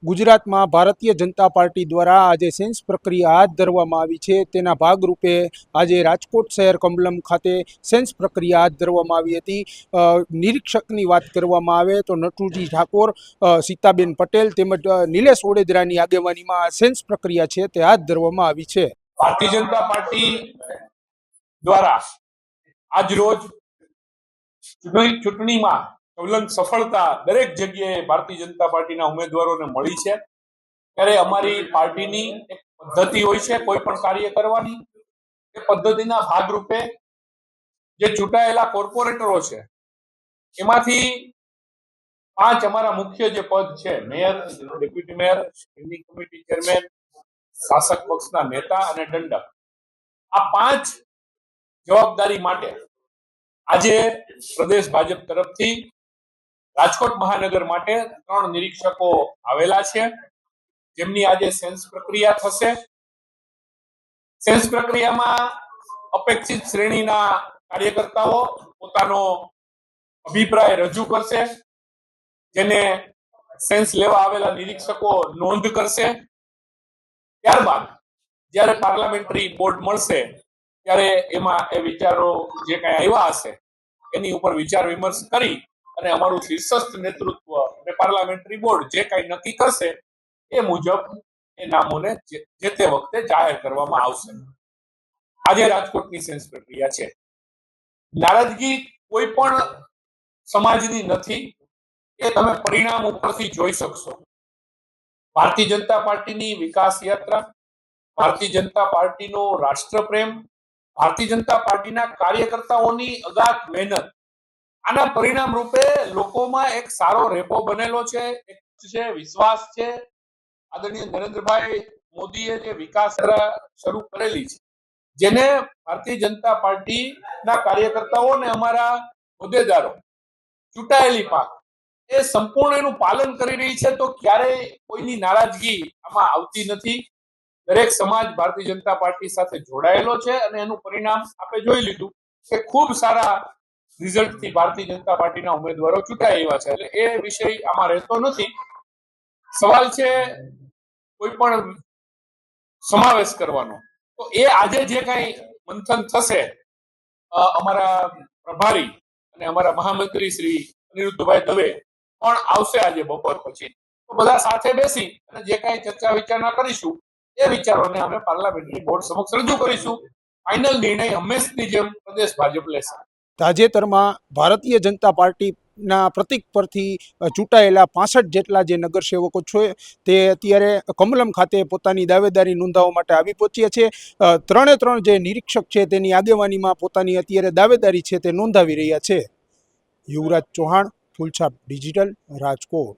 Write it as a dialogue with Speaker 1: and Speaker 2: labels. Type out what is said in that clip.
Speaker 1: ગુજરાતમાં ભારતીય જનતા પાર્ટી દ્વારા આજે સેન્સ પ્રક્રિયા હાથ ધરવામાં આવી છે। તેના ભાગરૂપે આજે રાજકોટ શહેર કમલમ ખાતે સેન્સ પ્રક્રિયા હાથ ધરવામાં આવી હતી। નિરીક્ષકની વાત કરવામાં આવે તો નટુજી ઠાકોર, સીતાબેન પટેલ તેમજ નિલેશ ઓડેદરાની આગેવાનીમાં આ સેન્સ પ્રક્રિયા છે તે હાથ ધરવામાં આવી છે।
Speaker 2: ભારતીય જનતા પાર્ટી દ્વારા આજ રોજ ચૂંટણીમાં જ્વલંત સફળતા દરેક જગ્યાએ ભારતીય જનતા પાર્ટીના ઉમેદવારોને મળી છે। ત્યારે અમારી પાર્ટીની એક પદ્ધતિ હોય છે કોઈ પણ કાર્ય કરવાની। એ પદ્ધતિના ભાગરૂપે જે ચૂંટાયેલા કોર્પોરેટરો છે એમાંથી 5 અમારા મુખ્ય જે પદ છે, mayor, deputy mayor, standing committee chairman, શાસક પક્ષના નેતા અને દંડક, આ 5 જવાબદારી માટે આજે પ્રદેશ ભાજપ તરફથી રાજકોટ મહાનગર માટે 3 નિરીક્ષકો આવેલા છે, જેમની આજે સેન્સ પ્રક્રિયા થશે। સેન્સ પ્રક્રિયામાં અપેક્ષિત શ્રેણીના કાર્યકર્તાઓ પોતાનો અભિપ્રાય રજૂ કરશે, જેને સેન્સ લેવા આવેલા નિરીક્ષકો નોંધ કરશે। ત્યારબાદ જ્યારે પાર્લામેન્ટરી બોર્ડ મળશે ત્યારે એમાં એ વિચારો જે કઈ આવ્યા હશે એની ઉપર વિચાર વિમર્શ કરી અને અમારું શીર્ષસ્થ નેતૃત્વ અને પાર્લામેન્ટરી બોર્ડ જે કઈ નક્કી કરશે એ મુજબ એ નામોને જે તે વખતે જાહેર કરવામાં આવશે। આજે રાજકોટની સેન્સ પ્રક્રિયા છે। નારાજગી કોઈ પણ સમાજની નથી, એ તમે પરિણામ ઉપરથી જોઈ શકશો। ભારતીય જનતા પાર્ટીની વિકાસ યાત્રા, ભારતીય જનતા પાર્ટીનો રાષ્ટ્રપ્રેમ, ભારતીય જનતા પાર્ટીના કાર્યકર્તાઓની અગાધ મહેનત, આના પરિણામ રૂપે લોકોમાં એક સારો રેપો બનેલો છે, એક છે વિશ્વાસ છે। આદરણીય નરેન્દ્રભાઈ મોદીએ જે વિકાસ શરૂ કરેલી છે, જેને ભારતીય જનતા પાર્ટીના કાર્યકર્તાઓ અને અમારા હોદ્દેદારો, ચૂંટાયેલી પાંખ એ સંપૂર્ણ એનું પાલન કરી રહી છે, તો ક્યારેય કોઈની નારાજગી આમાં આવતી નથી। દરેક સમાજ ભારતીય જનતા પાર્ટી સાથે જોડાયેલો છે અને એનું પરિણામ આપણે જોઈ લીધું કે ખૂબ સારા રિઝલ્ટથી ભારતીય જનતા પાર્ટીના ઉમેદવારો ચૂંટાઈ આવ્યા છે। એટલે એ વિષય આમાં રહેતો નથી। સવાલ છે કોઈ પણ સમાવેશ કરવાનો, તો એ આજે જે કઈ મંથન થશે, અમારા પ્રભારી અને અમારા મહામંત્રી શ્રી અનિરુદ્ધભાઈ દવે પણ આવશે આજે બપોર પછી, તો બધા સાથે બેસી અને જે કઈ ચર્ચા વિચારણા કરીશું એ વિચારોને અમે પાર્લામેન્ટરી બોર્ડ સમક્ષ રજૂ કરીશું। ફાઇનલ નિર્ણય હંમેશની જેમ પ્રદેશ ભાજપ લેશે।
Speaker 1: તાજેતરમાં ભારતીય જનતા પાર્ટીના પ્રતીક પરથી ચૂંટાયેલા 65 જેટલા જે નગરસેવકો છે તે અત્યારે કમલમ ખાતે પોતાની દાવેદારી નોંધાવવા માટે આવી પહોંચ્યા છે। 3 જે નિરીક્ષક છે તેની આગેવાનીમાં પોતાની અત્યારે દાવેદારી છે તે નોંધાવી રહ્યા છે। યુવરાજ ચૌહાણ, ફૂલછાપ ડિજિટલ, રાજકોટ।